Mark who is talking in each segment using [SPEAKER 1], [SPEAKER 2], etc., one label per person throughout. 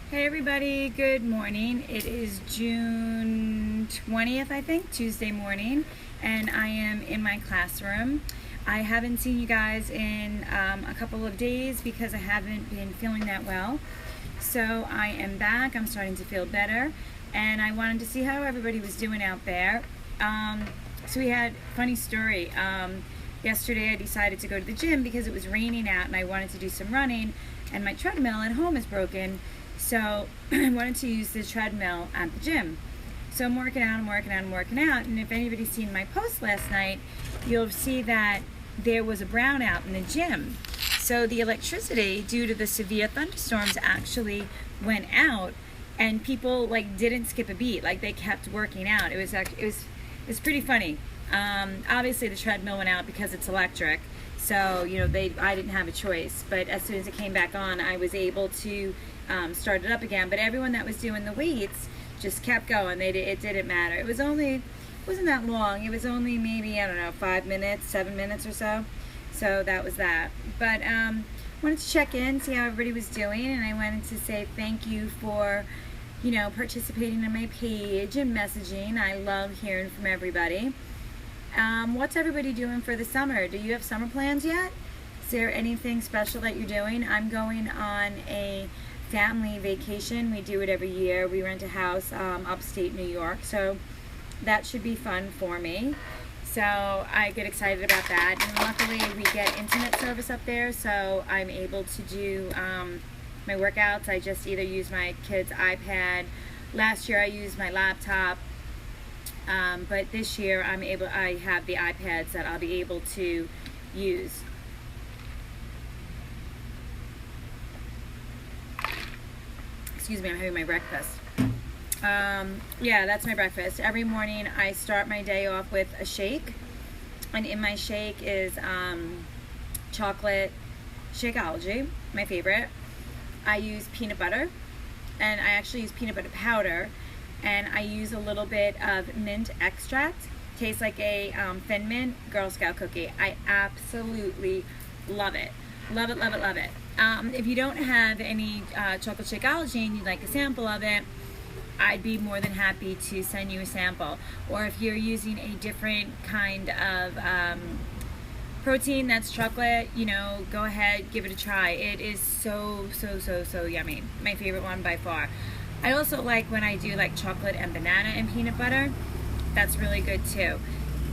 [SPEAKER 1] Hey everybody, good morning. It is June 20th, I think, Tuesday morning, and I am in my classroom. I haven't seen you guys in a couple of days because I haven't been feeling that well. So I am back, I'm starting to feel better, and I wanted to see how everybody was doing out there. So we had a funny story. Yesterday I decided to go to the gym because it was raining out and I wanted to do some running, and my treadmill at home is broken. So I wanted to use the treadmill at the gym. So I'm working out, and if anybody's seen my post last night, you'll see that there was a brownout in the gym. So the electricity, due to the severe thunderstorms, actually went out, and people didn't skip a beat. They kept working out. It was pretty funny. Obviously the treadmill went out because it's electric. So I didn't have a choice. But as soon as it came back on, I was able to start it up again. But everyone that was doing the weights just kept going. It didn't matter. It wasn't that long. It was only maybe, 5 minutes, 7 minutes or so. So that was that. But wanted to check in, see how everybody was doing, and I wanted to say thank you for participating in my page and messaging. I love hearing from everybody. What's everybody doing for the summer? Do you have summer plans yet? Is there anything special that you're doing? I'm going on a family vacation. We do it every year. We rent a house upstate New York, so that should be fun for me. So I get excited about that. And luckily we get internet service up there, so I'm able to do my workouts. I just either use my kid's iPad. Last year I used my laptop. But this year I have the iPads that I'll be able to use. Excuse me, I'm having my breakfast. Yeah, that's my breakfast. Every morning I start my day off with a shake, and in my shake is chocolate Shakeology, my favorite. I use peanut butter, and I actually use peanut butter powder, and I use a little bit of mint extract. Tastes like a Thin Mint Girl Scout cookie. I absolutely love it. Love it, love it, love it. If you don't have any chocolate Shakeology and you'd like a sample of it, I'd be more than happy to send you a sample. Or if you're using a different kind of protein that's chocolate, go ahead, give it a try. It is so yummy. My favorite one by far. I also like when I do chocolate and banana and peanut butter. That's really good too.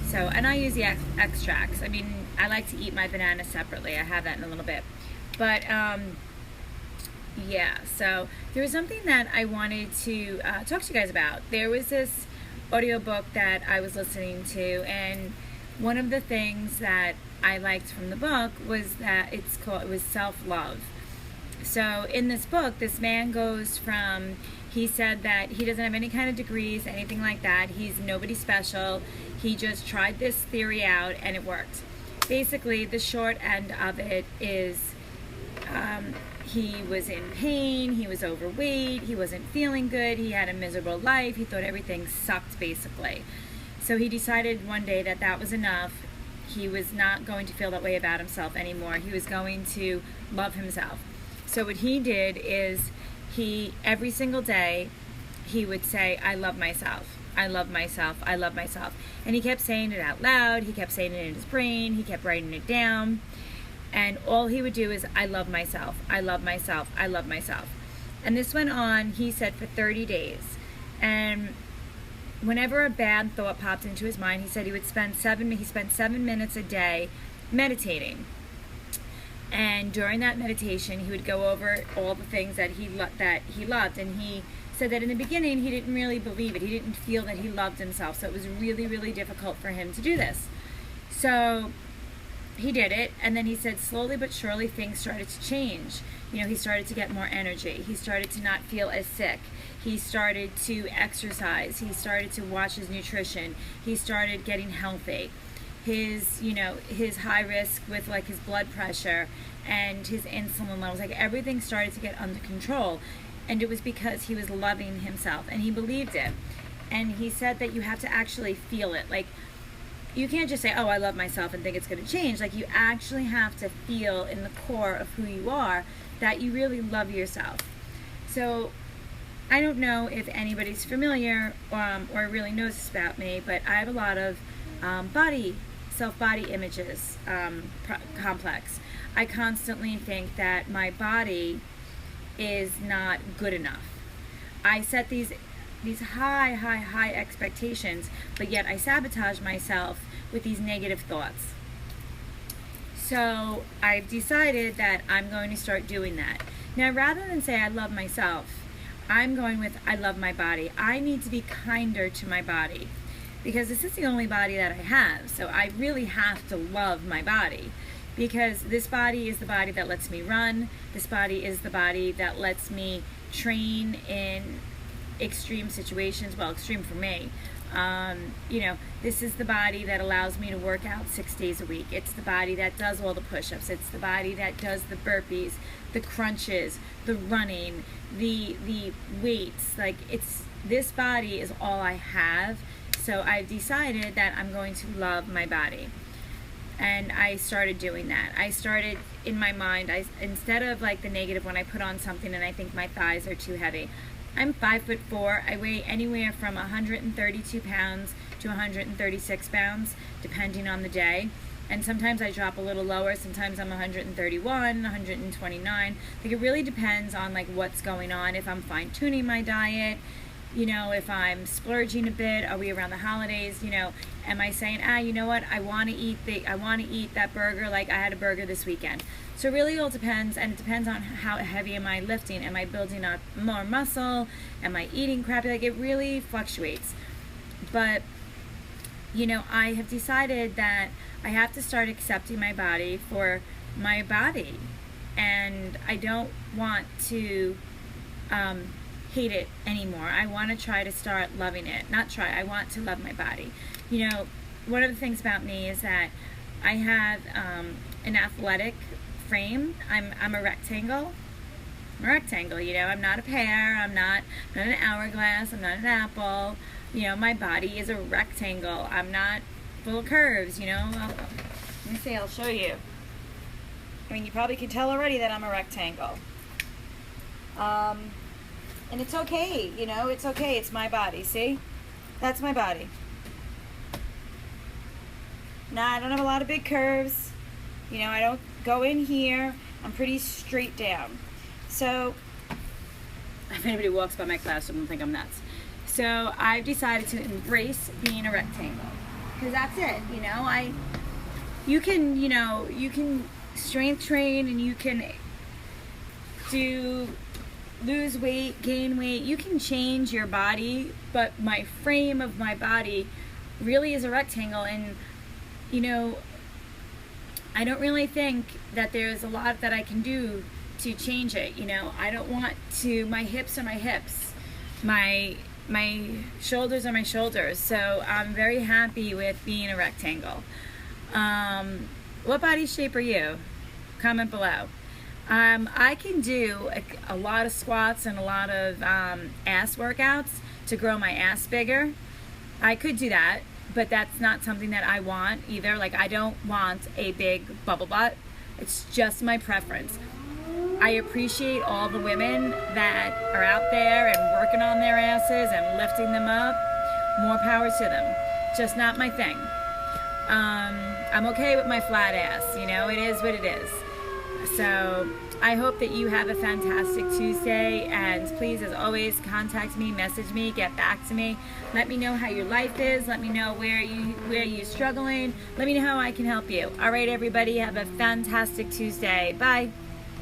[SPEAKER 1] So, and I use the extracts. I mean, I like to eat my banana separately. I have that in a little bit. But yeah, so there was something that I wanted to talk to you guys about. There was this audiobook that I was listening to, and one of the things that I liked from the book was that it was self-love. So in this book, this man goes from, he said that he doesn't have any kind of degrees, anything like that. He's nobody special. He just tried this theory out and it worked. Basically, the short end of it is he was in pain, he was overweight, he wasn't feeling good, he had a miserable life, he thought everything sucked basically. So he decided one day that that was enough. He was not going to feel that way about himself anymore. He was going to love himself. So what he did is every single day, he would say, I love myself, I love myself, I love myself. And he kept saying it out loud, he kept saying it in his brain, he kept writing it down. And all he would do is, I love myself, I love myself, I love myself. And this went on, he said, for 30 days. And whenever a bad thought popped into his mind, he said he spent 7 minutes a day meditating. And during that meditation, he would go over all the things that he loved. And he said that in the beginning, he didn't really believe it. He didn't feel that he loved himself. So it was really, really difficult for him to do this. So he did it, and then he said slowly but surely things started to change. He started to get more energy. He started to not feel as sick. He started to exercise. He started to watch his nutrition. He started getting healthy. His high risk with his blood pressure and his insulin levels, everything started to get under control. And it was because he was loving himself, and he believed it. And he said that you have to actually feel it. You can't just say, oh, I love myself and think it's going to change. You actually have to feel in the core of who you are that you really love yourself. So I don't know if anybody's familiar or really knows this about me, but I have a lot of self-body images complex. I constantly think that my body is not good enough. I set these high expectations, but yet I sabotage myself with these negative thoughts. So I've decided that I'm going to start doing that. Now, rather than say I love myself, I'm going with I love my body. I need to be kinder to my body because this is the only body that I have. So I really have to love my body because this body is the body that lets me run. This body is the body that lets me train in extreme situations. Well, extreme for me. This is the body that allows me to work out 6 days a week. It's the body that does all the push-ups. It's the body that does the burpees, the crunches, the running, the weights. Like, this body is all I have. So I've decided that I'm going to love my body. And I started doing that. I started in my mind, instead of like the negative when I put on something and I think my thighs are too heavy. I'm 5'4". I weigh anywhere from 132 pounds to 136 pounds, depending on the day. And sometimes I drop a little lower. Sometimes I'm 131, 129. Like, it really depends on like what's going on. If I'm fine tuning my diet, if I'm splurging a bit, are we around the holidays? Am I saying, you know what? I want to eat that burger. Like, I had a burger this weekend. So it really all depends, and it depends on how heavy am I lifting. Am I building up more muscle? Am I eating crappy? Like, it really fluctuates. But, I have decided that I have to start accepting my body for my body. And I don't want to hate it anymore. I want to try to start loving it. I want to love my body. One of the things about me is that I have an athletic frame. I'm a rectangle. I'm not a pear. I'm not an hourglass. I'm not an apple. My body is a rectangle. I'm not full of curves. Let me see. I'll show you. You probably can tell already that I'm a rectangle. And it's okay. It's okay. It's my body. See? That's my body. Nah, I don't have a lot of big curves. I don't go in here. I'm pretty straight down. So, if anybody walks by my classroom, they'll think I'm nuts. So, I've decided to embrace being a rectangle. Because that's it, you can strength train and you can lose weight, gain weight. You can change your body, but my frame of my body really is a rectangle. And I don't really think that there's a lot that I can do to change it. I don't want to. My hips are my hips. My shoulders are my shoulders. So I'm very happy with being a rectangle. What body shape are you? Comment below. I can do a lot of squats and a lot of ass workouts to grow my ass bigger. I could do that. But that's not something that I want either. Like, I don't want a big bubble butt. It's just my preference. I appreciate all the women that are out there and working on their asses and lifting them up. More power to them. Just not my thing. I'm okay with my flat ass. It is what it is. So I hope that you have a fantastic Tuesday, and please, as always, contact me, message me, get back to me. Let me know how your life is. Let me know where you're struggling. Let me know how I can help you. All right, everybody, have a fantastic Tuesday. Bye.